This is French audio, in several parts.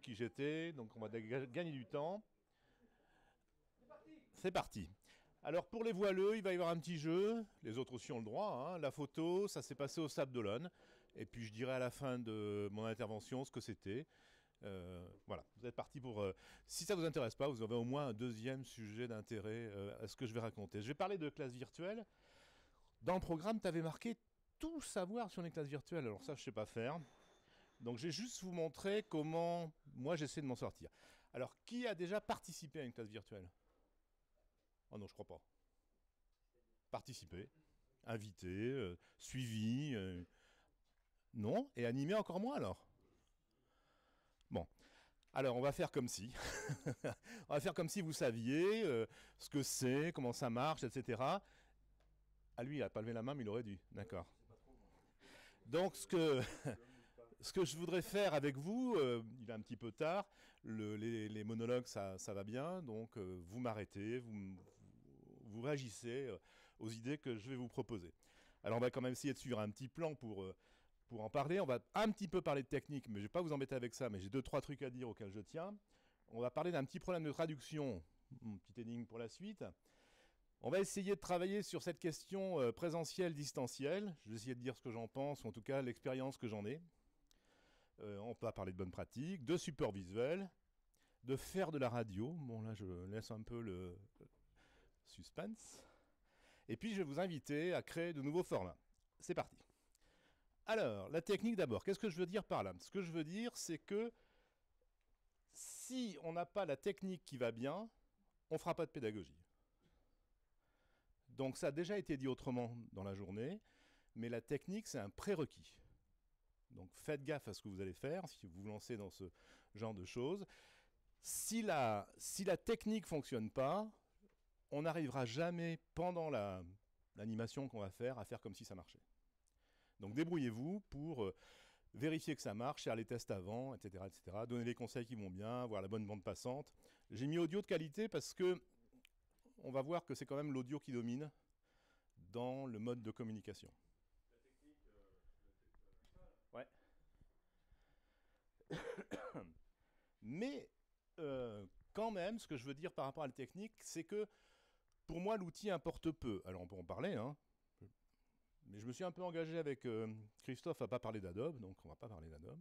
qui j'étais, donc on va gagner du temps. C'est parti. Alors pour les voileux, il va y avoir un petit jeu, les autres aussi ont le droit, hein. La photo, ça s'est passé au Sable d'Olonne, et puis je dirai à la fin de mon intervention ce que c'était. Voilà, vous êtes parti pour... si ça vous intéresse pas, vous avez au moins un deuxième sujet d'intérêt à ce que je vais raconter. Je vais parler de classe virtuelle. Dans le programme, tu avais marqué tout savoir sur les classes virtuelles, alors ça je sais pas faire. Donc je vais juste vous montrer comment moi j'essaie de m'en sortir. Alors qui a déjà participé à une classe virtuelle? Oh non, je crois pas. Participer, invité, suivi, non, et animé encore moins alors. Bon, alors on va faire comme si. On va faire comme si vous saviez ce que c'est, comment ça marche, etc. Ah lui, il n'a pas levé la main, mais il aurait dû. D'accord. Donc ce que je voudrais faire avec vous, il est un petit peu tard, les monologues ça va bien, donc vous m'arrêtez, vous réagissez aux idées que je vais vous proposer. Alors on va quand même essayer de suivre un petit plan pour en parler. On va un petit peu parler de technique, mais je ne vais pas vous embêter avec ça, mais j'ai 2-3 trucs à dire auxquels je tiens. On va parler d'un petit problème de traduction, une petite énigme pour la suite. On va essayer de travailler sur cette question présentielle-distancielle. Je vais essayer de dire ce que j'en pense, ou en tout cas l'expérience que j'en ai. On va parler de bonnes pratiques, de support visuel, de faire de la radio. Bon là je laisse un peu le suspense. Et puis je vais vous inviter à créer de nouveaux formats. C'est parti. Alors, la technique d'abord. Qu'est-ce que je veux dire par là? Ce que je veux dire, c'est que si on n'a pas la technique qui va bien, on ne fera pas de pédagogie. Donc ça a déjà été dit autrement dans la journée, mais la technique, c'est un prérequis. Donc faites gaffe à ce que vous allez faire si vous vous lancez dans ce genre de choses. Si la technique ne fonctionne pas, on n'arrivera jamais pendant l'animation qu'on va faire à faire comme si ça marchait. Donc débrouillez-vous pour vérifier que ça marche, faire les tests avant, etc., etc. Donner les conseils qui vont bien, avoir la bonne bande passante. J'ai mis audio de qualité parce que on va voir que c'est quand même l'audio qui domine dans le mode de communication. La technique, ouais. Mais quand même, ce que je veux dire par rapport à la technique, c'est que pour moi, l'outil importe peu. Alors on peut en parler, hein. Mais je me suis un peu engagé avec Christophe à ne pas parler d'Adobe, donc on ne va pas parler d'Adobe.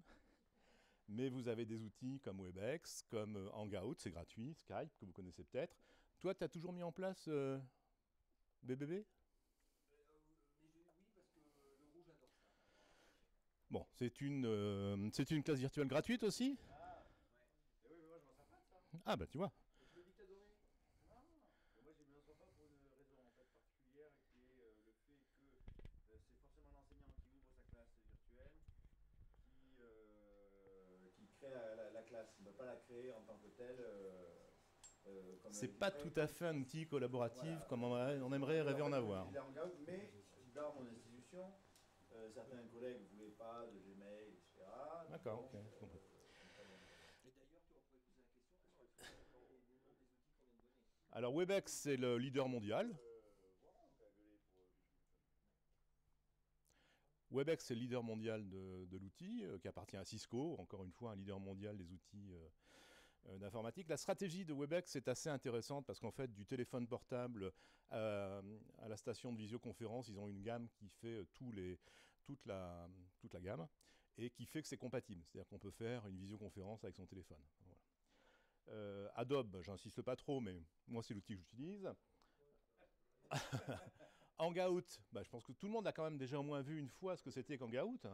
Mais vous avez des outils comme Webex, comme Hangout, c'est gratuit, Skype, que vous connaissez peut-être. Toi, tu as toujours mis en place BBB? Oui, parce que le rouge adore ça. Bon, c'est une classe virtuelle gratuite aussi? Ah, ouais. Et oui, mais moi je m'en sers pas de ça. Ah, bah tu vois. Je me dis que t'as donné. Ah, moi je m'en sers pas pour une raison en fait particulière qui est le fait que c'est forcément l'enseignant qui ouvre sa classe virtuelle qui crée la classe. Il ne va pas la créer en tant que telle. C'est pas tout à fait un outil collaboratif voilà, comme on aimerait rêver en avoir. Mais dans mon institution, certains collègues ne voulaient pas de Gmail, etc. D'accord, ok. Et d'ailleurs, tu pourrais poser la question, quels sont les outils qu'on vient de donner? Alors Webex, c'est le leader mondial. Webex, c'est le leader mondial de l'outil, qui appartient à Cisco, encore une fois, un leader mondial des outils d'informatique. La stratégie de Webex est assez intéressante parce qu'en fait, du téléphone portable à la station de visioconférence, ils ont une gamme qui fait toute la gamme et qui fait que c'est compatible. C'est-à-dire qu'on peut faire une visioconférence avec son téléphone. Voilà. Adobe, j'insiste pas trop, mais moi, c'est l'outil que j'utilise. Hangout, je pense que tout le monde a quand même déjà au moins vu une fois ce que c'était qu'Hangout.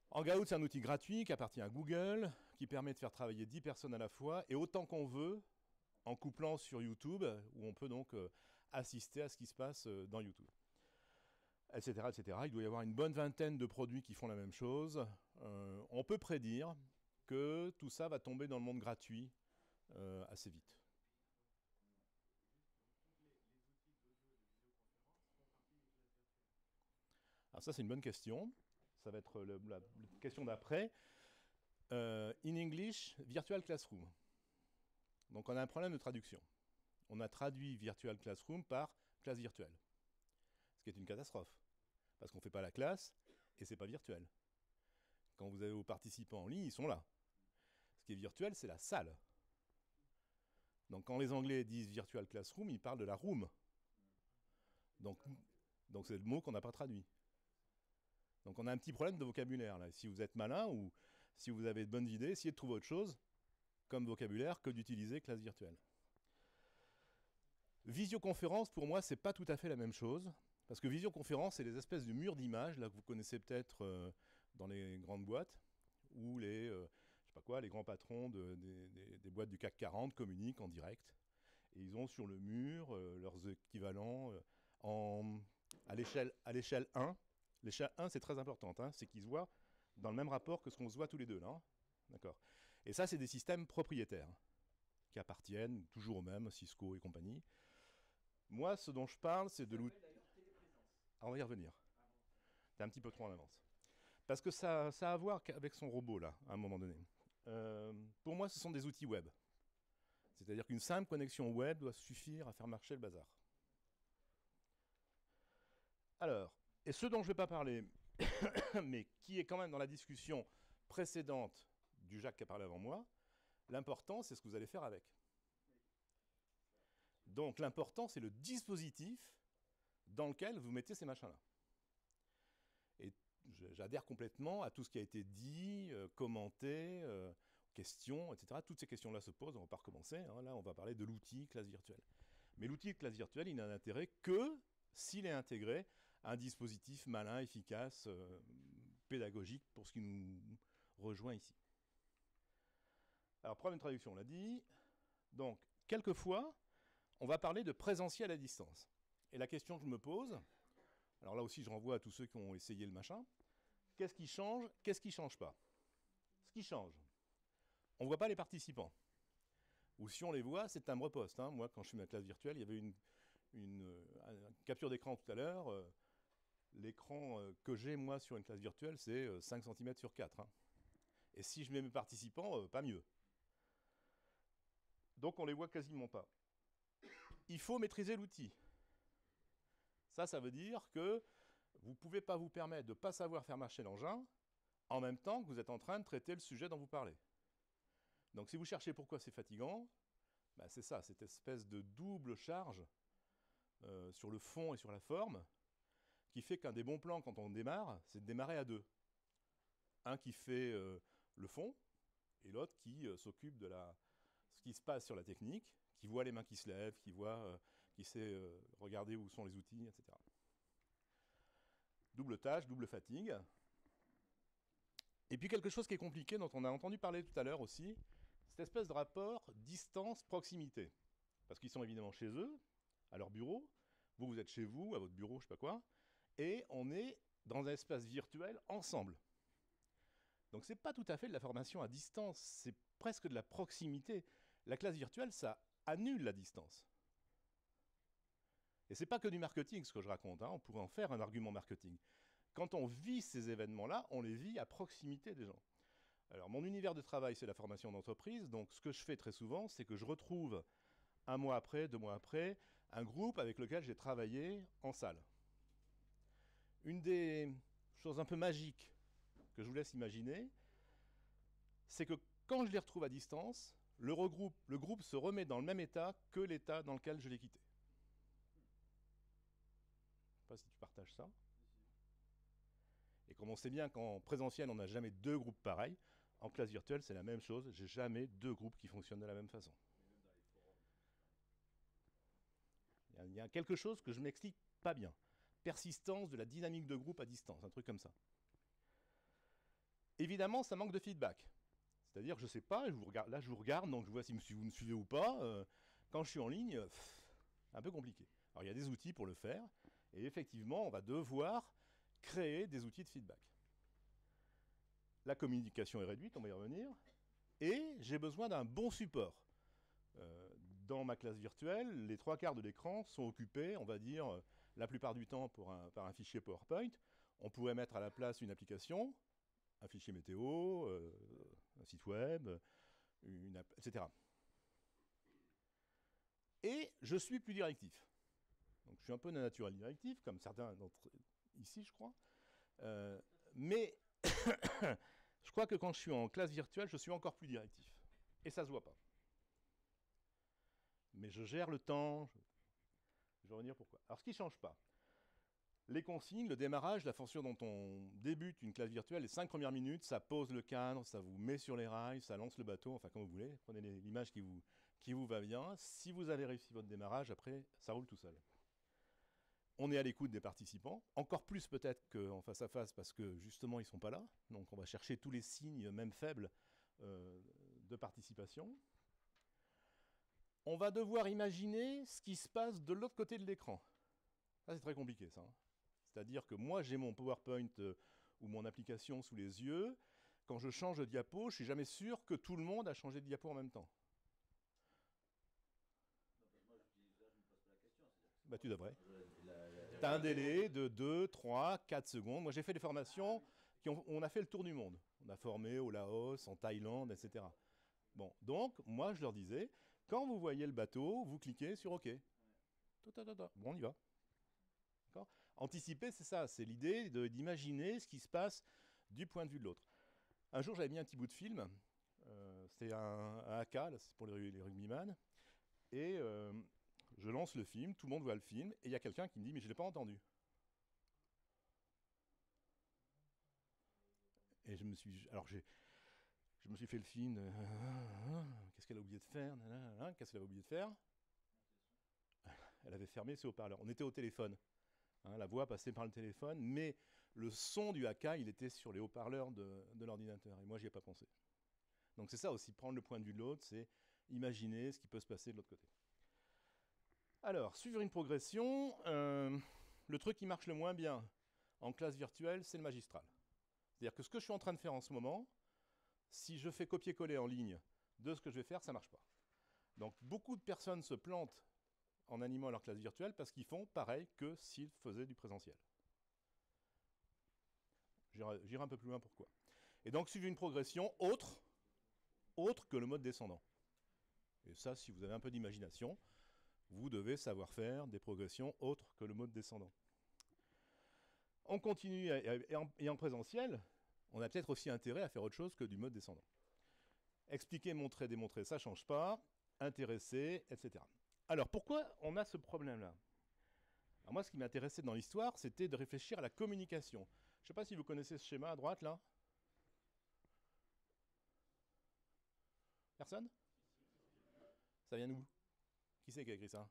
Hangout, c'est un outil gratuit qui appartient à Google, qui permet de faire travailler 10 personnes à la fois, et autant qu'on veut, en couplant sur YouTube, où on peut donc assister à ce qui se passe dans YouTube. Etc., etc. Il doit y avoir une bonne vingtaine de produits qui font la même chose. On peut prédire que tout ça va tomber dans le monde gratuit assez vite. Alors ça, c'est une bonne question. Ça va être la question d'après. In English, Virtual Classroom. Donc on a un problème de traduction. On a traduit Virtual Classroom par classe virtuelle. Ce qui est une catastrophe. Parce qu'on ne fait pas la classe et c'est pas virtuel. Quand vous avez vos participants en ligne, ils sont là. Ce qui est virtuel, c'est la salle. Donc quand les Anglais disent virtual classroom, ils parlent de la room. Donc c'est le mot qu'on n'a pas traduit. Donc on a un petit problème de vocabulaire là. Si vous êtes malin ou si vous avez de bonnes idées, essayez de trouver autre chose comme vocabulaire que d'utiliser classe virtuelle. Visioconférence, pour moi, c'est pas tout à fait la même chose. Parce que visioconférence, c'est les espèces de murs d'images là, que vous connaissez peut-être dans les grandes boîtes, où les, je sais pas quoi, les grands patrons des boîtes du CAC 40 communiquent en direct. Et ils ont sur le mur leurs équivalents à l'échelle 1. L'échelle 1, c'est très important, hein, c'est qu'ils se voient dans le même rapport que ce qu'on se voit tous les deux là. Hein. D'accord. Et ça, c'est des systèmes propriétaires qui appartiennent toujours aux mêmes, Cisco et compagnie. Moi, ce dont je parle, c'est de l'outil. Ah, on va y revenir. T'es un petit peu trop en avance. Parce que ça a à voir avec son robot, là, à un moment donné. Pour moi, ce sont des outils web. C'est-à-dire qu'une simple connexion web doit suffire à faire marcher le bazar. Alors, et ce dont je ne vais pas parler, mais qui est quand même dans la discussion précédente du Jacques qui a parlé avant moi, l'important, c'est ce que vous allez faire avec. Donc l'important, c'est le dispositif dans lequel vous mettez ces machins-là. Et j'adhère complètement à tout ce qui a été dit, commenté, questions, etc. Toutes ces questions-là se posent, on ne va pas recommencer. Hein. Là, on va parler de l'outil classe virtuelle. Mais l'outil classe virtuelle, il n'a d'intérêt que s'il est intégré à un dispositif malin, efficace, pédagogique, pour ce qui nous rejoint ici. Alors, problème de traduction, on l'a dit. Donc, quelquefois, on va parler de présentiel à distance. Et la question que je me pose, alors là aussi je renvoie à tous ceux qui ont essayé le machin, qu'est-ce qui change, qu'est-ce qui ne change pas? Ce qui change, on ne voit pas les participants. Ou si on les voit, c'est timbre poste. Hein. Moi, quand je suis dans la classe virtuelle, il y avait une capture d'écran tout à l'heure. L'écran que j'ai, moi, sur une classe virtuelle, c'est 5 cm sur 4. Hein. Et si je mets mes participants, pas mieux. Donc on ne les voit quasiment pas. Il faut maîtriser l'outil. Ça veut dire que vous ne pouvez pas vous permettre de ne pas savoir faire marcher l'engin en même temps que vous êtes en train de traiter le sujet dont vous parlez. Donc si vous cherchez pourquoi c'est fatigant, ben c'est ça, cette espèce de double charge sur le fond et sur la forme qui fait qu'un des bons plans quand on démarre, c'est de démarrer à deux. Un qui fait le fond et l'autre qui s'occupe de ce qui se passe sur la technique, qui voit les mains qui se lèvent, qui sait regarder où sont les outils, etc. Double tâche, double fatigue. Et puis quelque chose qui est compliqué, dont on a entendu parler tout à l'heure aussi, cette espèce de rapport distance-proximité. Parce qu'ils sont évidemment chez eux, à leur bureau, vous êtes chez vous, à votre bureau, je sais pas quoi, et on est dans un espace virtuel ensemble. Donc c'est pas tout à fait de la formation à distance, c'est presque de la proximité. La classe virtuelle, ça annule la distance. Et c'est pas que du marketing ce que je raconte, hein. On pourrait en faire un argument marketing. Quand on vit ces événements-là, on les vit à proximité des gens. Alors mon univers de travail, c'est la formation d'entreprise, donc ce que je fais très souvent, c'est que je retrouve 1 mois après, 2 mois après, un groupe avec lequel j'ai travaillé en salle. Une des choses un peu magiques que je vous laisse imaginer, c'est que quand je les retrouve à distance, le groupe se remet dans le même état que l'état dans lequel je l'ai quitté. Je ne sais pas si tu partages ça. Et comme on sait bien qu'en présentiel, on n'a jamais 2 groupes pareils, en classe virtuelle, c'est la même chose. J'ai jamais 2 groupes qui fonctionnent de la même façon. Il y a quelque chose que je ne m'explique pas bien. Persistance de la dynamique de groupe à distance, un truc comme ça. Évidemment, ça manque de feedback. C'est-à-dire, je ne sais pas, là je vous regarde, donc je vois si vous me suivez ou pas. Quand je suis en ligne, un peu compliqué. Alors il y a des outils pour le faire, et effectivement, on va devoir créer des outils de feedback. La communication est réduite, on va y revenir, et j'ai besoin d'un bon support. Dans ma classe virtuelle, les 3/4 de l'écran sont occupés, on va dire, la plupart du temps par un fichier PowerPoint. On pourrait mettre à la place une application, un fichier météo, un site web, etc. Et je suis plus directif. Donc je suis un peu d'un naturel directif, comme certains d'entre ici, je crois. Mais je crois que quand je suis en classe virtuelle, je suis encore plus directif. Et ça se voit pas. Mais je gère le temps. Je vais revenir pourquoi. Alors, ce qui ne change pas, les consignes, le démarrage, la fonction dont on débute une classe virtuelle, les 5 premières minutes, ça pose le cadre, ça vous met sur les rails, ça lance le bateau, enfin comme vous voulez. Prenez l'image qui vous va bien. Si vous avez réussi votre démarrage, après, ça roule tout seul. On est à l'écoute des participants, encore plus peut-être qu'en face à face, parce que justement, ils ne sont pas là. Donc on va chercher tous les signes, même faibles, de participation. On va devoir imaginer ce qui se passe de l'autre côté de l'écran. Ça, c'est très compliqué, ça. C'est-à-dire que moi, j'ai mon PowerPoint ou mon application sous les yeux. Quand je change de diapo, je ne suis jamais sûr que tout le monde a changé de diapo en même temps. Bah, tu devrais. Tu as un délai de 2, 3, 4 secondes. Moi, j'ai fait des formations on a fait le tour du monde. On a formé au Laos, en Thaïlande, etc. Bon, donc, moi, je leur disais, quand vous voyez le bateau, vous cliquez sur OK. Bon, on y va. Anticiper, c'est ça, c'est l'idée d'imaginer ce qui se passe du point de vue de l'autre. Un jour, j'avais mis un petit bout de film, c'était un AK, là, c'est pour les rugbyman, et je lance le film, tout le monde voit le film, et il y a quelqu'un qui me dit « mais je ne l'ai pas entendu ». Et je me suis fait le film, qu'est-ce qu'elle a oublié de faire, qu'est-ce qu'elle avait oublié de faire. Elle avait fermé ses haut-parleurs, on était au téléphone. La voix passait par le téléphone, mais le son du haka, il était sur les haut-parleurs de l'ordinateur. Et moi, j'y ai pas pensé. Donc c'est ça aussi, prendre le point de vue de l'autre, c'est imaginer ce qui peut se passer de l'autre côté. Alors, suivre une progression, le truc qui marche le moins bien en classe virtuelle, c'est le magistral. C'est-à-dire que ce que je suis en train de faire en ce moment, si je fais copier-coller en ligne de ce que je vais faire, ça ne marche pas. Donc beaucoup de personnes se plantent en animant leur classe virtuelle parce qu'ils font pareil que s'ils faisaient du présentiel. J'irai un peu plus loin pourquoi. Et donc suivre une progression autre que le mode descendant. Et ça, si vous avez un peu d'imagination, vous devez savoir faire des progressions autres que le mode descendant. On continue, et en présentiel, on a peut-être aussi intérêt à faire autre chose que du mode descendant. Expliquer, montrer, démontrer, ça ne change pas. Intéresser, etc. Alors, pourquoi on a ce problème-là? Alors moi, ce qui m'intéressait dans l'histoire, c'était de réfléchir à la communication. Je ne sais pas si vous connaissez ce schéma à droite, là. Personne? Ça vient d'où? Qui c'est qui a écrit ça?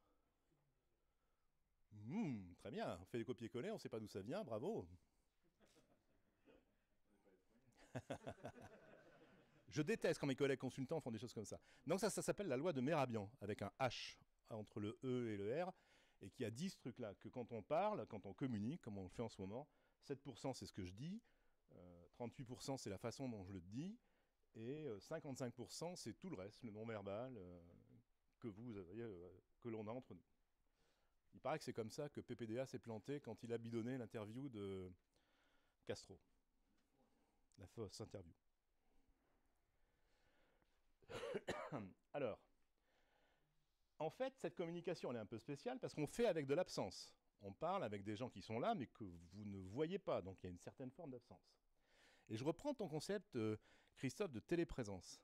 Très bien, on fait des copier-coller, on ne sait pas d'où ça vient, bravo. Je déteste quand mes collègues consultants font des choses comme ça. Donc ça s'appelle la loi de Merabian, avec un H entre le E et le R, et qui a dit ce truc-là, que quand on parle, quand on communique, comme on le fait en ce moment, 7% c'est ce que je dis, 38% c'est la façon dont je le dis, et 55% c'est tout le reste, le non-verbal que l'on a entre nous. Il paraît que c'est comme ça que PPDA s'est planté quand il a bidonné l'interview de Castro. La fausse interview. Alors, en fait, cette communication, elle est un peu spéciale parce qu'on fait avec de l'absence. On parle avec des gens qui sont là, mais que vous ne voyez pas. Donc, il y a une certaine forme d'absence. Et je reprends ton concept, Christophe, de téléprésence.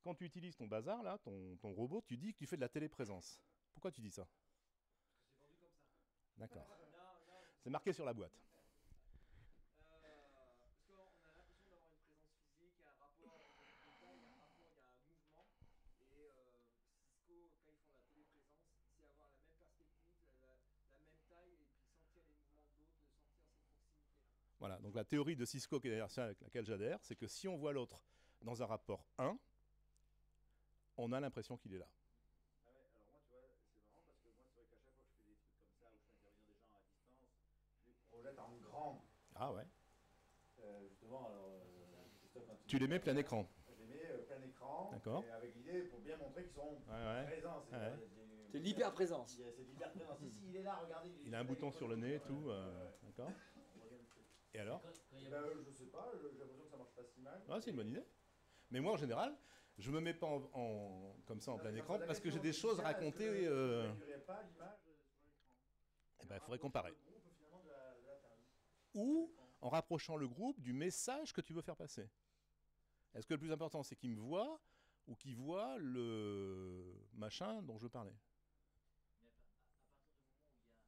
Quand tu utilises ton bazar, là, ton robot, tu dis que tu fais de la téléprésence. Pourquoi tu dis ça? Parce que c'est vendu comme ça. D'accord. C'est marqué sur la boîte. Parce qu'on a l'impression d'avoir une présence physique, il y a un rapport avec le détail, il y a un rapport, il y a un mouvement. Et Cisco, quand ils font la téléprésence, c'est avoir la même perspective, la même taille, et puis sentir les mouvements de l'autre, sentir cette proximité-là. Voilà, donc la théorie de Cisco, qui est derrière ça, avec laquelle j'adhère, c'est que si on voit l'autre dans un rapport 1, on a l'impression qu'il est là. Ah ouais, alors moi, tu vois, c'est marrant parce que moi, c'est vrai qu'à chaque fois que je fais des trucs comme ça, où je fais intervenir des gens à distance, je les projette en grand. Ah ouais. Justement, alors, Christophe, quand Tu les mets plein écran. Je les mets plein écran. D'accord. Et avec l'idée pour bien montrer qu'ils sont présents. C'est l'hyper-présence. C'est l'hyper-présence. Si, il est là, regardez. Il a un bouton sur le nez et tout. D'accord. Et alors? Je sais pas, j'ai l'impression que ça marche pas si mal. Ah, c'est une bonne idée. Mais moi, en général, je me mets pas comme ça en plein écran parce que j'ai des choses à raconter. Pas l'image sur l'écran. Eh ben, il faudrait comparer. Ou en rapprochant le groupe du message que tu veux faire passer. Est-ce que le plus important, c'est qu'il me voit ou qui voit le machin dont je parlais. Mais à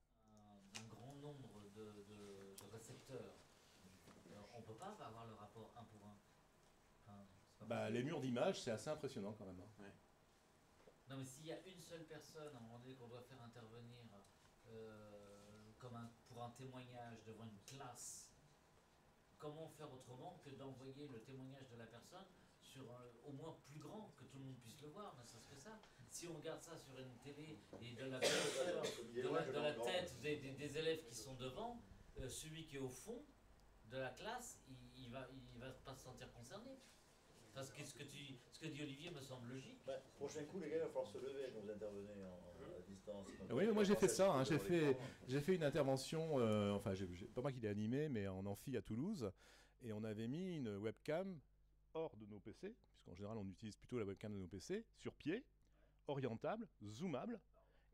partir du moment où il y a un grand nombre de récepteurs, on ne peut pas avoir le rapport un pour un. Enfin, c'est pas Bah, possible. les murs d'image, c'est assez impressionnant quand même, hein. Non, mais s'il y a une seule personne, à un moment donné, qu'on doit faire intervenir pour un témoignage devant une classe, comment faire autrement que d'envoyer le témoignage de la personne sur au moins plus grand, que tout le monde puisse le voir, ne serait-ce que ça. Si on regarde ça sur une télé et de la hauteur, de la tête des élèves qui sont devant, celui qui est au fond de la classe, il va pas se sentir concerné. Parce que ce que dit Olivier me semble logique. Bah, prochain coup, les gars, il va falloir se lever quand vous intervenez à distance. Oui, mais moi j'ai fait ça, hein. J'ai fait une intervention, enfin pas moi qui l'ai animé, mais en amphi à Toulouse, et on avait mis une webcam hors de nos PC, puisqu'en général on utilise plutôt la webcam de nos PC, sur pied, orientable, zoomable,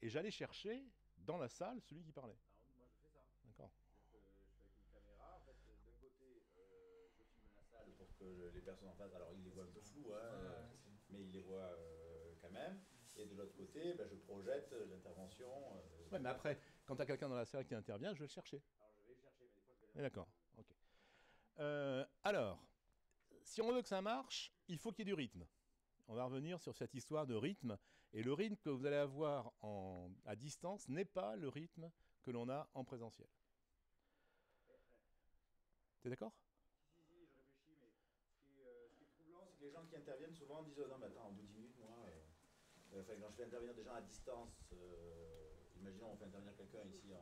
et j'allais chercher dans la salle celui qui parlait. Moi, je fais ça. D'accord. Je fais avec une caméra. En fait, d'un côté, je filme la salle pour que les personnes en face, alors ils les voient un peu flous, hein, mais ils les voient quand même. Et de l'autre côté, je projette l'intervention. Ouais, mais après, quand tu as quelqu'un dans la salle qui intervient, je vais le chercher. Alors je vais le chercher, mais des fois je Ouais, vais. d'accord, ok. Alors, si on veut que ça marche, il faut qu'il y ait du rythme. On va revenir sur cette histoire de rythme. Et le rythme que vous allez avoir à distance n'est pas le rythme que l'on a en présentiel. T'es d'accord? Si, je réfléchis, mais ce qui est troublant, c'est que les gens qui interviennent souvent disent non, mais attends, au bout de 10 minutes, moi, quand je fais intervenir des gens à distance, imaginons on fait intervenir quelqu'un ici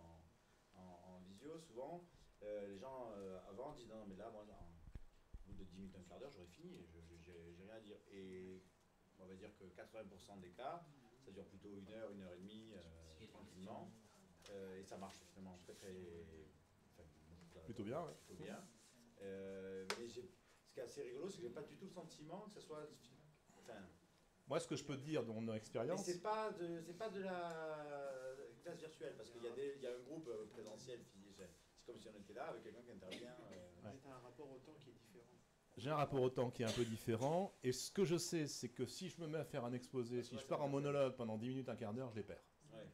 en visio, souvent, les gens avant disent non, mais là, moi, au bout de 10 minutes, un quart d'heure, j'aurais fini, j'ai rien à dire. Et on va dire que 80% des cas, ça dure plutôt 1 heure, 1 heure et demie, tranquillement. Et ça marche finalement très très. Enfin, Plutôt bien, ouais. plutôt bien. Mais ce qui est assez rigolo, c'est que j'ai pas du tout le sentiment que ce soit. Enfin, Moi, ce que je peux te dire de mon mais expérience, c'est pas de la classe virtuelle, parce qu'il y a un groupe présentiel physique. C'est comme si on était là avec quelqu'un qui intervient. Mais t'as un rapport au temps qui est différent. j'ai un rapport au temps qui est un peu différent. Et ce que je sais, c'est que si je me mets à faire un exposé, si je pars en monologue pendant 10 minutes, un quart d'heure, je les perds. Ouais.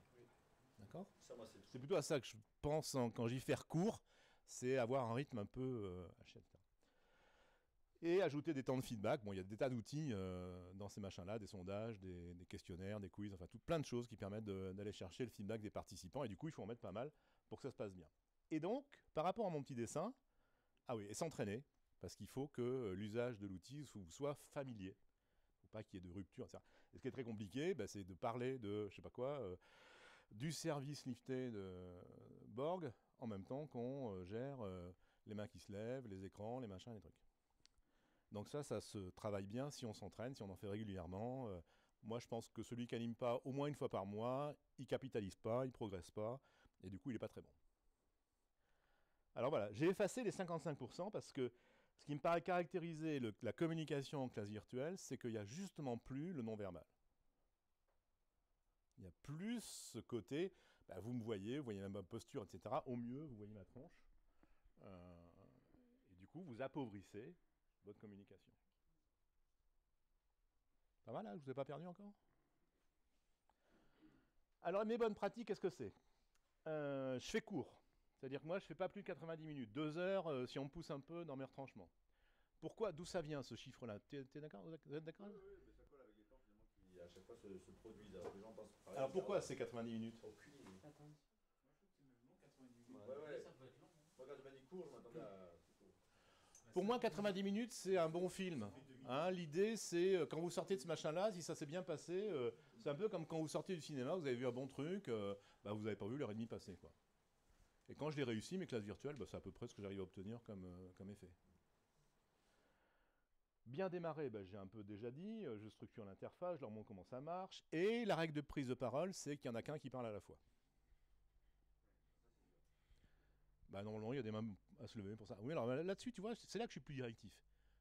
D'accord? Ça, moi, c'est C'est plutôt à ça que je pense quand j'y fais recours, c'est avoir un rythme un peu haché, etc. Et ajouter des temps de feedback. Bon, il y a des tas d'outils dans ces machins-là, des sondages, des questionnaires, des quiz, enfin plein de choses qui permettent d'aller chercher le feedback des participants. Et du coup, il faut en mettre pas mal pour que ça se passe bien. Et donc, par rapport à mon petit dessin, ah oui, et s'entraîner, parce qu'il faut que l'usage de l'outil soit familier. Il ne faut pas qu'il y ait de rupture, etc. Et ce qui est très compliqué, c'est de parler de, je sais pas quoi, du service lifté de Borg, en même temps qu'on gère les mains qui se lèvent, les écrans, les machins, les trucs. Donc ça se travaille bien si on s'entraîne, si on en fait régulièrement. Moi, je pense que celui qui n'anime pas au moins une fois par mois, il capitalise pas, il progresse pas, et du coup, il n'est pas très bon. Alors voilà, j'ai effacé les 55% parce que ce qui me paraît caractériser la communication en classe virtuelle, c'est qu'il n'y a justement plus le non-verbal. Il y a plus ce côté, vous me voyez, vous voyez ma posture, etc. Au mieux, vous voyez ma tronche. Et du coup, vous appauvrissez votre communication. Ça va là? Je vous ai pas perdu encore? Alors, mes bonnes pratiques, qu'est-ce que c'est? Je fais court. C'est-à-dire que moi, je ne fais pas plus de 90 minutes. 2 heures, si on me pousse un peu dans mes retranchements. Pourquoi? D'où ça vient, ce chiffre-là? T'es d'accord? Vous êtes d'accord? Oui, mais ça colle avec les temps finalement qui à chaque fois se produisent. Alors, les gens pensent. Alors, pourquoi c'est 90 minutes? Aucune idée. Attends. Moi, je trouve que c'est même long, 90 minutes. Ouais. Ça peut être long. Moi, quand tu m'as dit court, je m'attendais à. Pour moi, 90 minutes, c'est un bon film. Hein, l'idée, c'est quand vous sortez de ce machin-là, si ça s'est bien passé, c'est un peu comme quand vous sortez du cinéma, vous avez vu un bon truc, vous n'avez pas vu l'heure et demie passer, quoi. Et quand je l'ai réussi, mes classes virtuelles, c'est à peu près ce que j'arrive à obtenir comme effet. Bien démarré, j'ai un peu déjà dit, je structure l'interface, je leur montre comment ça marche, et la règle de prise de parole, c'est qu'il n'y en a qu'un qui parle à la fois. Normalement, il y a des mains à se lever pour ça. Oui, alors là-dessus, tu vois, c'est là que je suis plus directif.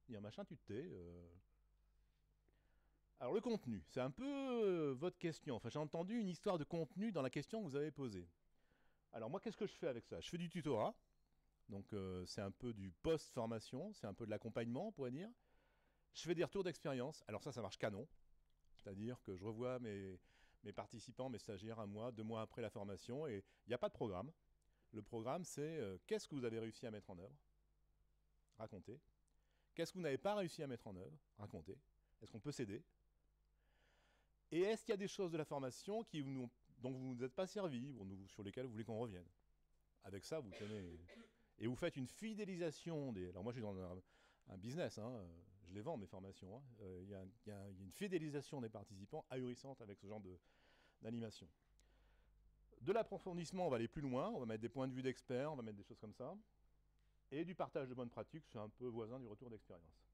Dire machin, tu te tais. Alors, le contenu, c'est un peu votre question. Enfin, j'ai entendu une histoire de contenu dans la question que vous avez posée. Alors, moi, qu'est-ce que je fais avec ça? Je fais du tutorat. Donc, c'est un peu du post-formation, c'est un peu de l'accompagnement, on pourrait dire. Je fais des retours d'expérience. Alors ça marche canon. C'est-à-dire que je revois mes participants, mes stagiaires 1 mois, 2 mois après la formation, et il n'y a pas de programme. Le programme, c'est qu'est-ce que vous avez réussi à mettre en œuvre? Racontez. Qu'est-ce que vous n'avez pas réussi à mettre en œuvre? Racontez. Est-ce qu'on peut s'aider? Et est-ce qu'il y a des choses de la formation dont vous ne vous êtes pas servi, sur lesquelles vous voulez qu'on revienne? Avec ça, vous tenez... Et vous faites une fidélisation des... Alors moi, je suis dans un business, hein, je les vends, mes formations. Hein. Il y a une fidélisation des participants ahurissante avec ce genre d'animation. De l'approfondissement, on va aller plus loin, on va mettre des points de vue d'experts, on va mettre des choses comme ça. Et du partage de bonnes pratiques, c'est un peu voisin du retour d'expérience.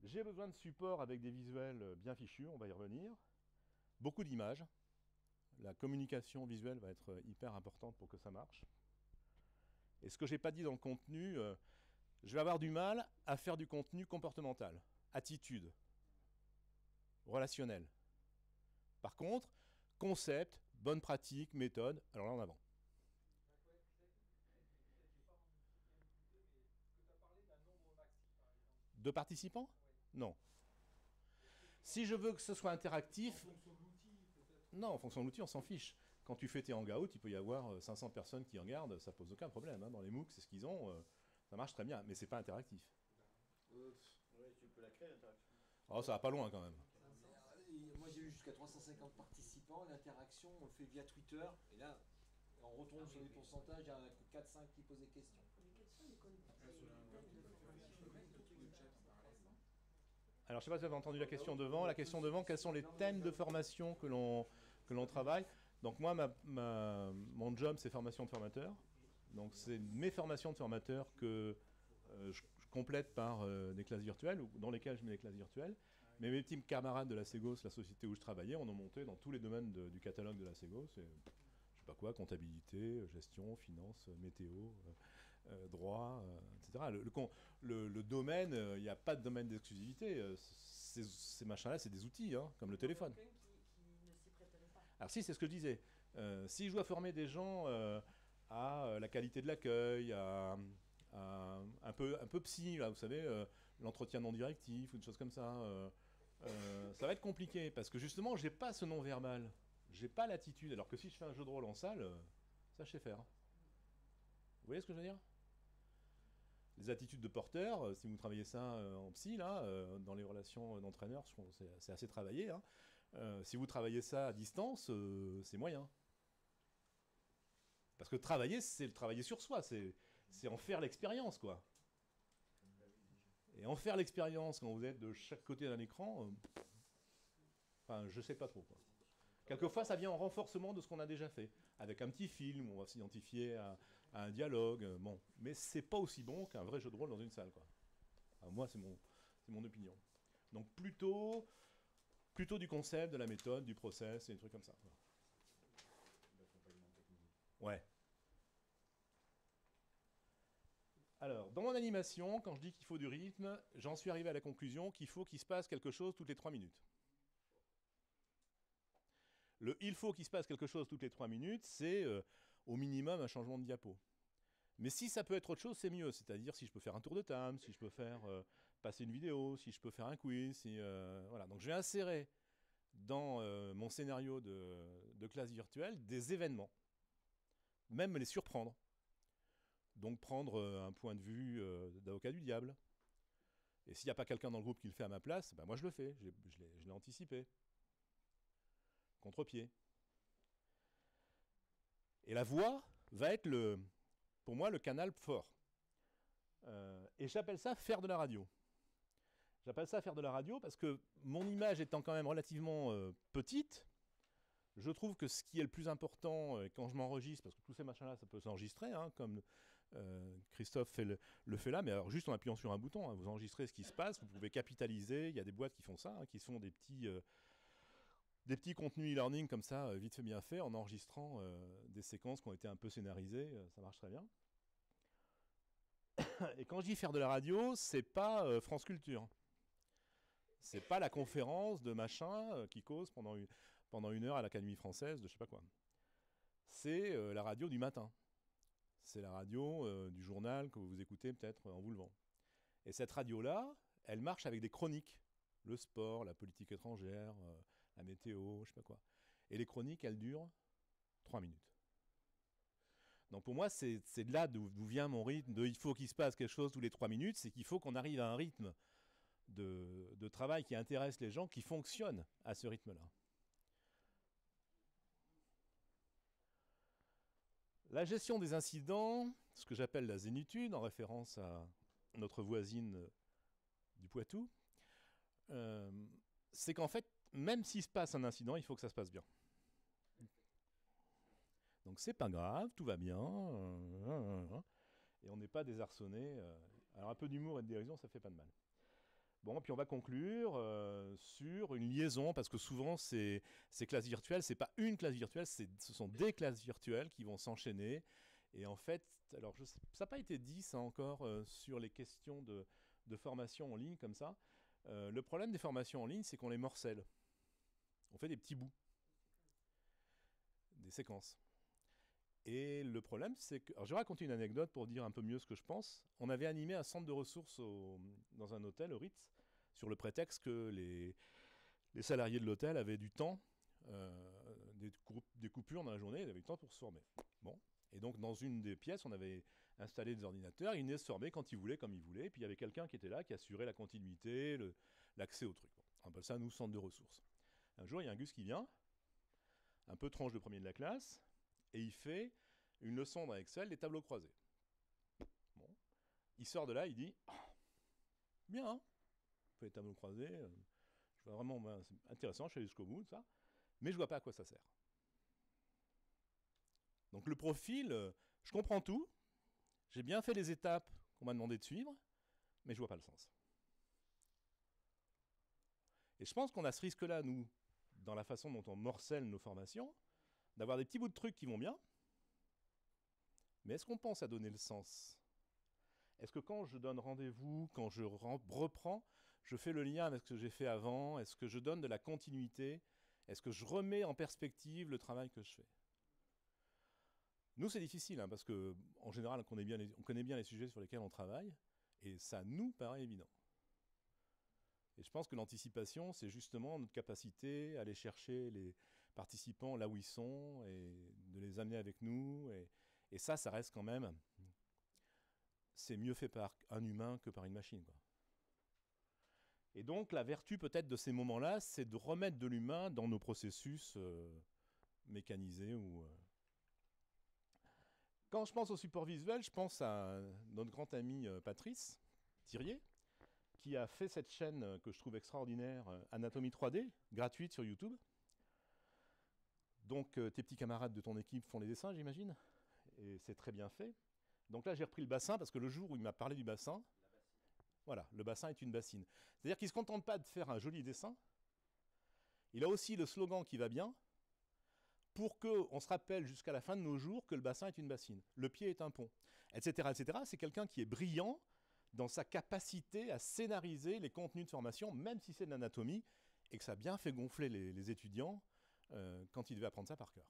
J'ai besoin de support avec des visuels bien fichus, on va y revenir. Beaucoup d'images. La communication visuelle va être hyper importante pour que ça marche. Et ce que je n'ai pas dit dans le contenu, je vais avoir du mal à faire du contenu comportemental, attitude, relationnel. Par contre, concept, bonne pratique, méthode, alors là en avant. De participants? Non. Si je veux que ce soit interactif... Non, en fonction de l'outil, on s'en fiche. Quand tu fais tes hangouts, il peut y avoir 500 personnes qui regardent, ça pose aucun problème. Hein. Dans les MOOC, c'est ce qu'ils ont, ça marche très bien, mais c'est pas interactif. Oui, tu peux la créer l'interaction. Oh, ça va pas loin quand même. Moi j'ai eu jusqu'à 350 participants, l'interaction on le fait via Twitter, et là on retourne sur les pourcentages, il y en a que 4-5 qui posent des questions. Alors je sais pas si vous avez entendu la question devant. La question devant, quels sont les thèmes de formation que l'on travaille? Donc moi, mon job, c'est formation de formateurs. Donc c'est mes formations de formateurs que je complète par des classes virtuelles, ou dans lesquelles je mets des classes virtuelles. Mais mes petits camarades de la Ségos, la société où je travaillais, on a monté dans tous les domaines du catalogue de la Ségos. Je sais pas quoi, comptabilité, gestion, finance, météo, droit, etc. Le domaine, il n'y a pas de domaine d'exclusivité. Ces machins-là, c'est des outils, hein, comme le téléphone. Alors si, c'est ce que je disais. Si je dois former des gens à la qualité de l'accueil, à un peu psy, là, vous savez, l'entretien non directif ou des choses comme ça, ça va être compliqué parce que justement, j'ai pas ce non-verbal, j'ai pas l'attitude. Alors que si je fais un jeu de rôle en salle, ça je sais faire. Vous voyez ce que je veux dire? Les attitudes de porteur, si vous travaillez ça en psy, là, dans les relations d'entraîneur, c'est assez travaillé. Hein. Si vous travaillez ça à distance, c'est moyen. Parce que travailler, c'est le travailler sur soi, c'est en faire l'expérience, quoi. Et en faire l'expérience quand vous êtes de chaque côté d'un écran, enfin, je sais pas trop, quoi. Quelquefois, ça vient en renforcement de ce qu'on a déjà fait. Avec un petit film, on va s'identifier à un dialogue, bon. Mais c'est pas aussi bon qu'un vrai jeu de rôle dans une salle, quoi. Enfin, moi, c'est mon opinion. Donc plutôt du concept, de la méthode, du process, et des trucs comme ça. Ouais. Alors, dans mon animation, quand je dis qu'il faut du rythme, j'en suis arrivé à la conclusion qu'il faut qu'il se passe quelque chose toutes les 3 minutes. Le « il faut qu'il se passe quelque chose toutes les 3 minutes », c'est au minimum un changement de diapo. Mais si ça peut être autre chose, c'est mieux. C'est-à-dire si je peux faire un tour de table, si je peux faire passer une vidéo, si je peux faire un quiz. Voilà. Donc je vais insérer dans mon scénario de classe virtuelle des événements. Même les surprendre. Donc prendre un point de vue d'avocat du diable. Et s'il n'y a pas quelqu'un dans le groupe qui le fait à ma place, ben moi je le fais, je l'ai anticipé. Contre-pied. Et la voix va être, pour moi, le canal fort. Et j'appelle ça faire de la radio. J'appelle ça faire de la radio parce que mon image étant quand même relativement petite, je trouve que ce qui est le plus important quand je m'enregistre, parce que tous ces machins-là, ça peut s'enregistrer, hein, comme Christophe le fait là, mais alors juste en appuyant sur un bouton, hein, vous enregistrez ce qui se passe, vous pouvez capitaliser, il y a des boîtes qui font ça, hein, qui font des petits contenus e-learning comme ça, vite fait bien fait, en enregistrant des séquences qui ont été un peu scénarisées, ça marche très bien. Et quand je dis faire de la radio, c'est pas France Culture. C'est pas la conférence de machin qui cause pendant 1 heure à l'Académie française de je sais pas quoi. C'est la radio du matin. C'est la radio du journal que vous écoutez peut-être en vous levant. Et cette radio-là, elle marche avec des chroniques. Le sport, la politique étrangère, la météo, je sais pas quoi. Et les chroniques, elles durent 3 minutes. Donc pour moi, c'est de là d'où vient mon rythme de il faut qu'il se passe quelque chose tous les 3 minutes, c'est qu'il faut qu'on arrive à un rythme de travail qui intéresse les gens, qui fonctionne à ce rythme-là. La gestion des incidents, ce que j'appelle la zénitude, en référence à notre voisine du Poitou, c'est qu'en fait, même s'il se passe un incident, il faut que ça se passe bien. Donc c'est pas grave, tout va bien, et on n'est pas désarçonné. Alors un peu d'humour et de dérision, ça fait pas de mal. Bon, puis on va conclure sur une liaison, parce que souvent ces classes virtuelles, c'est pas une classe virtuelle, ce sont des classes virtuelles qui vont s'enchaîner. Et en fait, alors ça n'a pas été dit ça encore sur les questions de formation en ligne comme ça. Le problème des formations en ligne, c'est qu'on les morcelle. On fait des petits bouts, des séquences. Et le problème, c'est que... Alors, je vais raconter une anecdote pour dire un peu mieux ce que je pense. On avait animé un centre de ressources dans un hôtel, au Ritz, sur le prétexte que les salariés de l'hôtel avaient du temps, des coupures dans la journée, ils avaient du temps pour se former. Bon. Et donc, dans une des pièces, on avait installé des ordinateurs, ils venaient se former quand ils voulaient, comme ils voulaient, et puis il y avait quelqu'un qui était là, qui assurait la continuité, l'accès au truc. Bon. On appelle ça, nous, centre de ressources. Un jour, il y a un Gus qui vient, un peu tranche de premier de la classe, et il fait une leçon dans Excel des tableaux croisés. Bon. Il sort de là, il dit « Bien, hein, on fait les tableaux croisés, je vois vraiment, c'est intéressant, je suis allé jusqu'au bout, ça, mais je vois pas à quoi ça sert. » Donc le profil, je comprends tout, j'ai bien fait les étapes qu'on m'a demandé de suivre, mais je vois pas le sens. Et je pense qu'on a ce risque-là, nous, dans la façon dont on morcelle nos formations, d'avoir des petits bouts de trucs qui vont bien, mais est-ce qu'on pense à donner le sens? Est-ce que quand je donne rendez-vous, quand je reprends, je fais le lien avec ce que j'ai fait avant? Est-ce que je donne de la continuité? Est-ce que je remets en perspective le travail que je fais? Nous, c'est difficile, hein, parce qu'en général, on connaît bien les sujets sur lesquels on travaille, et ça nous paraît évident. Et je pense que l'anticipation, c'est justement notre capacité à aller chercher les participants là où ils sont et de les amener avec nous. Et ça reste quand même... C'est mieux fait par un humain que par une machine, quoi. Et donc, la vertu peut-être de ces moments-là, c'est de remettre de l'humain dans nos processus mécanisés. Quand je pense au support visuel, je pense à notre grand ami Patrice Thirier, qui a fait cette chaîne que je trouve extraordinaire, Anatomie 3D, gratuite sur YouTube. Donc tes petits camarades de ton équipe font les dessins, j'imagine, et c'est très bien fait. Donc là, j'ai repris le bassin, parce que le jour où il m'a parlé du bassin, voilà, le bassin est une bassine. C'est-à-dire qu'il ne se contente pas de faire un joli dessin, il a aussi le slogan qui va bien, pour qu'on se rappelle jusqu'à la fin de nos jours que le bassin est une bassine, le pied est un pont, etc. etc. C'est quelqu'un qui est brillant dans sa capacité à scénariser les contenus de formation, même si c'est de l'anatomie, et que ça a bien fait gonfler les étudiants quand ils devaient apprendre ça par cœur.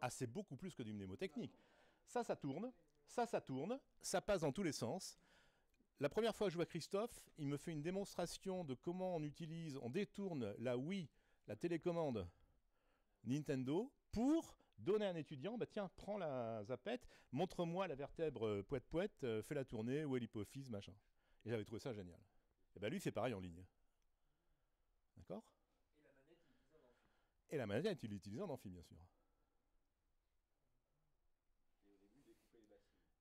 Ah, c'est beaucoup plus que du mnémotechnique. Ça tourne, ça passe dans tous les sens. La première fois que je vois Christophe, il me fait une démonstration de comment on détourne la Wii, la télécommande Nintendo, pour donner à un étudiant, bah tiens, prends la zapette, montre-moi la vertèbre poète-poète, fais-la tourner, ou l'hypophyse, machin. Et j'avais trouvé ça génial. Et bien lui, c'est pareil en ligne. D'accord ? Et la manette, il l'utilise en amphi, bien sûr.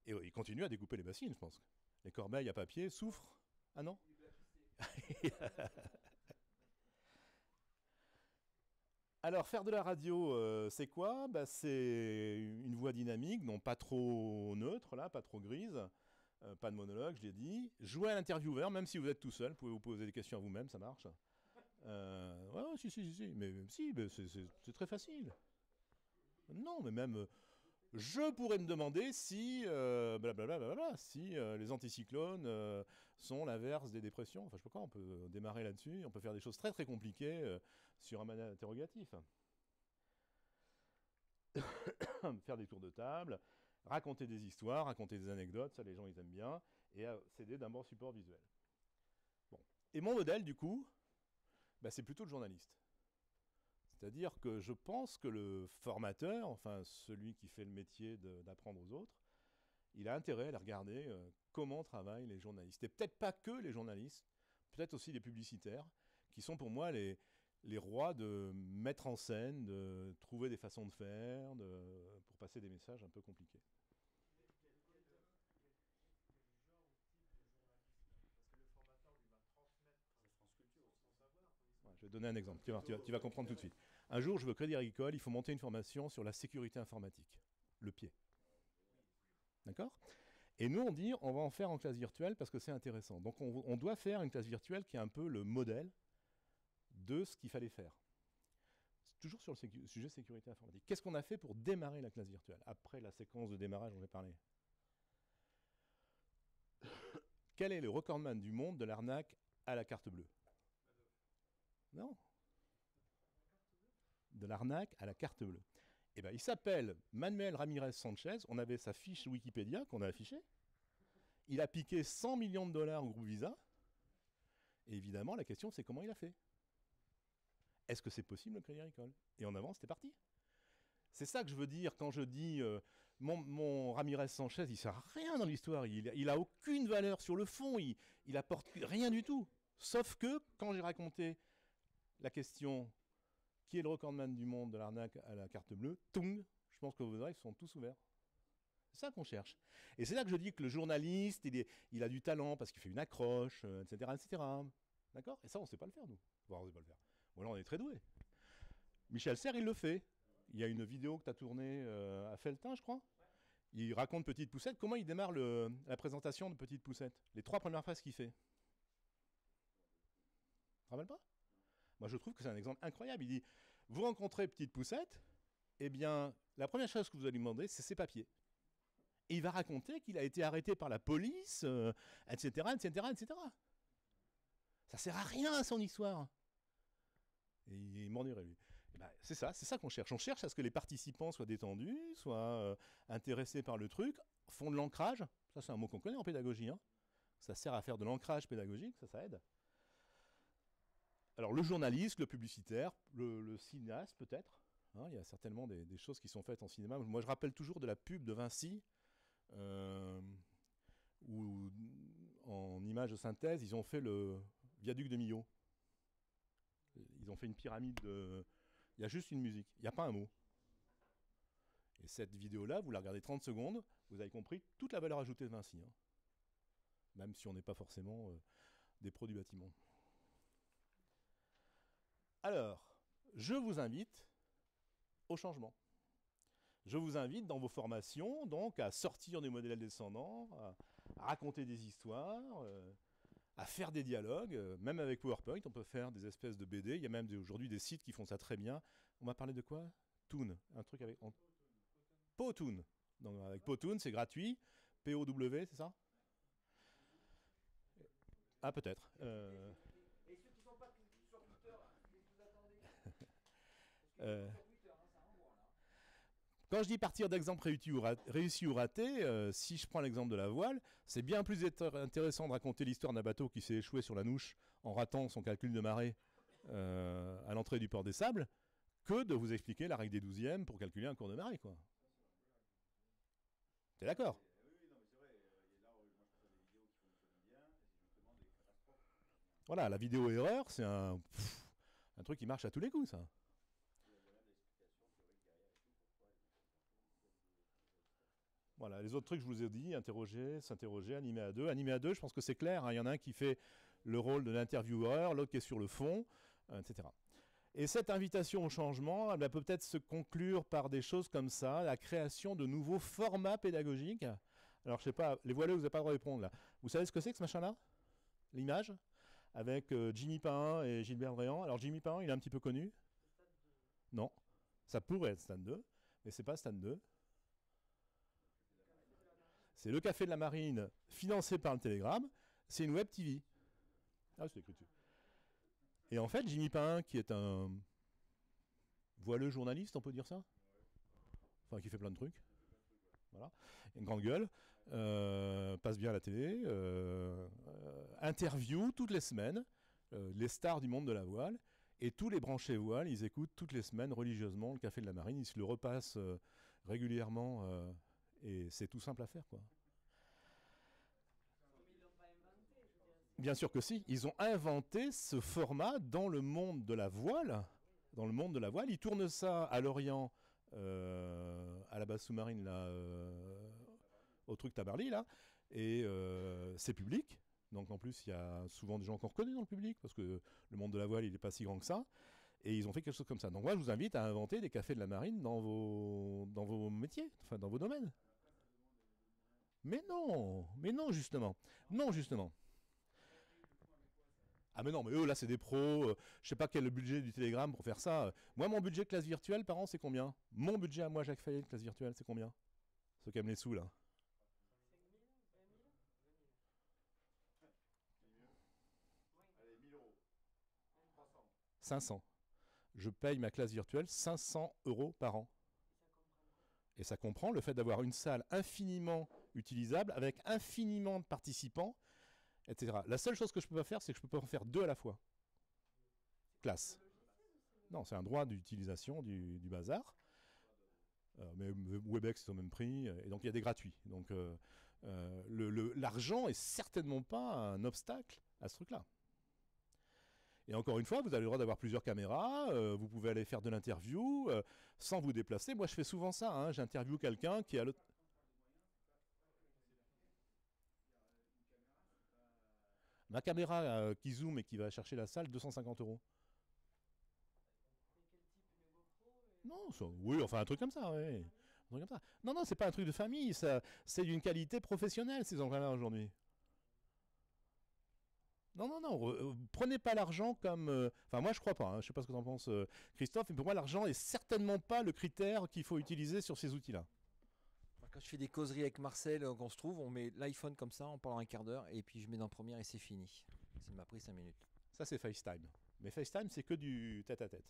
Et il continue à découper les bassines, je pense. Les corbeilles à papier souffrent. Ah non ? Alors, faire de la radio, c'est quoi ? Bah, c'est une voix dynamique, non pas trop neutre, là, pas trop grise, pas de monologue, je l'ai dit. Jouer à l'intervieweur, même si vous êtes tout seul, vous pouvez vous poser des questions à vous-même, ça marche. Ouais, si, mais c'est très facile. Non, mais même... je pourrais me demander si, si les anticyclones sont l'inverse des dépressions. Enfin, je sais pas quoi, on peut démarrer là-dessus. On peut faire des choses très très compliquées sur un mandat interrogatif. Faire des tours de table, raconter des histoires, raconter des anecdotes, ça les gens ils aiment bien. et à s'aider d'un bon support visuel. Bon. Et mon modèle, du coup, bah, c'est plutôt le journaliste. C'est-à-dire que je pense que le formateur, enfin celui qui fait le métier d'apprendre aux autres, il a intérêt à aller regarder comment travaillent les journalistes. Et peut-être pas que les journalistes, peut-être aussi les publicitaires, qui sont pour moi les rois de mettre en scène, de trouver des façons de faire, pour passer des messages un peu compliqués. Je vais donner un exemple, tu vas comprendre tout de suite. Un jour, je veux Crédit Agricole, il faut monter une formation sur la sécurité informatique, le pied. D'accord ? Et nous, on dit, on va en faire en classe virtuelle parce que c'est intéressant. Donc, on doit faire une classe virtuelle qui est un peu le modèle de ce qu'il fallait faire. Toujours sur le sujet sécurité informatique. Qu'est-ce qu'on a fait pour démarrer la classe virtuelle, après la séquence de démarrage dont j'ai parlé ? Quel est le recordman du monde de l'arnaque à la carte bleue ? Non. De l'arnaque à la carte bleue. Eh ben, il s'appelle Manuel Ramirez Sanchez. On avait sa fiche Wikipédia qu'on a affichée. Il a piqué 100 millions de dollars au groupe Visa. Et évidemment, la question, c'est comment il a fait. Est-ce que c'est possible le Crédit Agricole ? Et en avant, c'était parti. C'est ça que je veux dire quand je dis mon Ramirez Sanchez, il ne sert à rien dans l'histoire. Il n'a aucune valeur sur le fond. Il apporte rien du tout. Sauf que quand j'ai raconté la question qui est le recordman du monde de l'arnaque à la carte bleue, tung, je pense que vos oreilles sont tous ouverts. C'est ça qu'on cherche. Et c'est là que je dis que le journaliste, il a du talent parce qu'il fait une accroche, etc., etc. D'accord ? Et ça, on ne sait pas le faire, nous. Bon, on ne sait pas le faire. Ou alors on est très doué. Michel Serres, il le fait. Il y a une vidéo que tu as tournée à Felletin, je crois. Il raconte Petite Poussette. Comment il démarre la présentation de Petite Poussette ? Les 3 premières phrases qu'il fait. Tu te rappelles pas ? Moi, je trouve que c'est un exemple incroyable. Il dit, vous rencontrez Petite Poussette, eh bien, la première chose que vous allez lui demander, c'est ses papiers. Et il va raconter qu'il a été arrêté par la police, etc., etc., etc. Ça sert à rien, son histoire. Et il m'ennuierait, lui. Ben, c'est ça qu'on cherche. On cherche à ce que les participants soient détendus, soient intéressés par le truc, font de l'ancrage. Ça, c'est un mot qu'on connaît en pédagogie. Hein. Ça sert à faire de l'ancrage pédagogique, ça aide. Alors, le journaliste, le publicitaire, le cinéaste, peut-être. Hein, il y a certainement des choses qui sont faites en cinéma. Moi, je rappelle toujours de la pub de Vinci, où, en image de synthèse, ils ont fait le viaduc de Millau. Ils ont fait une pyramide de... Il y a juste une musique, il n'y a pas un mot. Et cette vidéo-là, vous la regardez 30 secondes, vous avez compris toute la valeur ajoutée de Vinci. Hein. Même si on n'est pas forcément des pros du bâtiment. Alors, je vous invite au changement. Je vous invite dans vos formations donc à sortir des modèles descendants, à raconter des histoires, à faire des dialogues, même avec PowerPoint, on peut faire des espèces de BD. Il y a même aujourd'hui des sites qui font ça très bien. On va parler de quoi ? Toon, un truc avec... Powtoon. Donc avec Powtoon, c'est gratuit. P-O-W, c'est ça ? Ah, peut-être. Et ceux qui ne sont pas sur Twitter, qu'est-ce que vous attendez ? Parce que sur Twitter, hein, ça envoie là. Quand je dis partir d'exemples réussis ou ratés, si je prends l'exemple de la voile, c'est bien plus intéressant de raconter l'histoire d'un bateau qui s'est échoué sur la Nouche en ratant son calcul de marée à l'entrée du port des Sables que de vous expliquer la règle des 12e pour calculer un cours de marée, quoi. T'es d'accord ? Voilà, la vidéo erreur, c'est un truc qui marche à tous les coups, ça. Voilà, les autres trucs, je vous ai dit, interroger, s'interroger, animer à deux. Animer à deux, je pense que c'est clair. Hein, il y en a un qui fait le rôle de l'intervieweur, l'autre qui est sur le fond, etc. Et cette invitation au changement, elle peut peut-être se conclure par des choses comme ça, la création de nouveaux formats pédagogiques. Alors, je sais pas, les voileux, vous n'avez pas le droit de répondre là. Vous savez ce que c'est que ce machin-là ? L'image ? Avec Jimmy Pain et Gilbert Véan. Alors, Jimmy Pain, il est un petit peu connu ? Non. Ça pourrait être Stade 2, mais c'est pas Stade 2. C'est le Café de la Marine, financé par le Télégramme. C'est une web TV. Ah, c'est écrit dessus. Et en fait, Jimmy Pain, qui est un voileux journaliste, on peut dire ça ? Enfin, qui fait plein de trucs. voilà, une grande gueule, passe bien à la télé, interview toutes les semaines les stars du monde de la voile, et tous les branchés voile, ils écoutent toutes les semaines religieusement le Café de la Marine, ils se le repassent régulièrement, et c'est tout simple à faire, quoi. Bien sûr que si, ils ont inventé ce format dans le monde de la voile. Dans le monde de la voile, ils tournent ça à Lorient, à la base sous-marine, là, au truc Tabarly, là, et c'est public. Donc en plus, il y a souvent des gens qu'on reconnaît dans le public, parce que le monde de la voile, il n'est pas si grand que ça. Et ils ont fait quelque chose comme ça. Donc moi, je vous invite à inventer des cafés de la marine dans vos métiers, enfin dans vos domaines. Mais non, justement. Non, justement. Ah mais non, mais eux là c'est des pros, je sais pas quel est le budget du Télégramme pour faire ça. Moi mon budget classe virtuelle par an c'est combien? Mon budget à moi Jacques Fayet classe virtuelle c'est combien? Ceux qui aiment les sous là. 500. Je paye ma classe virtuelle 500 € par an. Et ça comprend le fait d'avoir une salle infiniment utilisable avec infiniment de participants, etc. La seule chose que je peux pas faire, c'est que je peux pas en faire 2 à la fois. Classe. Non, c'est un droit d'utilisation du bazar. Mais Webex, c'est au même prix. Et donc, il y a des gratuits. Donc, l'argent est certainement pas un obstacle à ce truc-là. Et encore une fois, vous avez le droit d'avoir plusieurs caméras. Vous pouvez aller faire de l'interview sans vous déplacer. Moi, je fais souvent ça. Hein. J'interviewe quelqu'un qui est à l'autre. Ma caméra qui zoome et qui va chercher la salle, 250 €. Non, oui, enfin un truc comme ça, ouais. Un truc comme ça. Non, c'est pas un truc de famille, c'est d'une qualité professionnelle ces engins-là aujourd'hui. Non, prenez pas l'argent comme... Enfin moi je crois pas, hein. Je sais pas ce que t'en penses Christophe, mais pour moi l'argent est certainement pas le critère qu'il faut utiliser sur ces outils-là. Quand je fais des causeries avec Marcel, qu'on se trouve, on met l'iPhone comme ça, on parle un quart d'heure, et puis je mets dans première et c'est fini. Ça m'a pris 5 minutes. Ça c'est FaceTime. Mais FaceTime c'est que du tête-à-tête.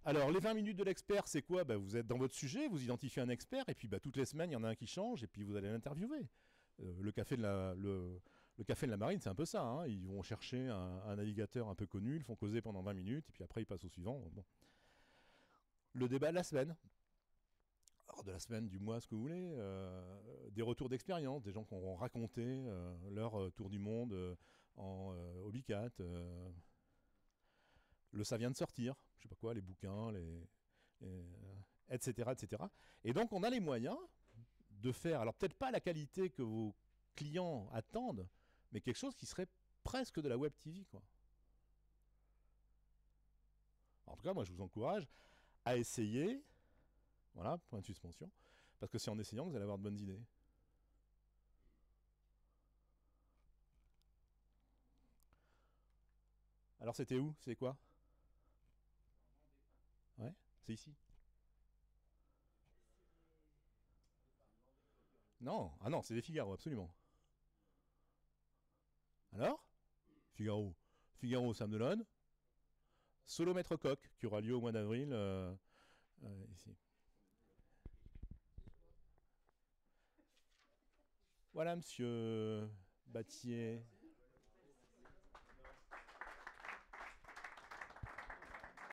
Alors, les 20 minutes de l'expert, c'est quoi? Vous êtes dans votre sujet, vous identifiez un expert, et puis toutes les semaines, il y en a un qui change, et puis vous allez l'interviewer. Le café de la marine, c'est un peu ça. Hein. Ils vont chercher un navigateur un peu connu, ils le font causer pendant 20 minutes, et puis après, ils passent au suivant. Bon. Le débat de la semaine. Alors, de la semaine, du mois, ce que vous voulez. Des retours d'expérience, des gens qui auront raconté leur tour du monde en Obicat. Le ça vient de sortir, je sais pas quoi, les bouquins, etc., etc. Et donc on a les moyens de faire, alors peut-être pas la qualité que vos clients attendent, mais quelque chose qui serait presque de la web TV, quoi. En tout cas, moi je vous encourage à essayer, voilà, point de suspension, parce que c'est en essayant que vous allez avoir de bonnes idées. Alors c'était où? C'est quoi? Ouais, c'est ici. Non, ah non, c'est des Figaro, absolument. Alors Figaro. Figaro, Sam Delon. Solo Maître Coq, qui aura lieu au mois d'avril, ici. Voilà, monsieur Battier.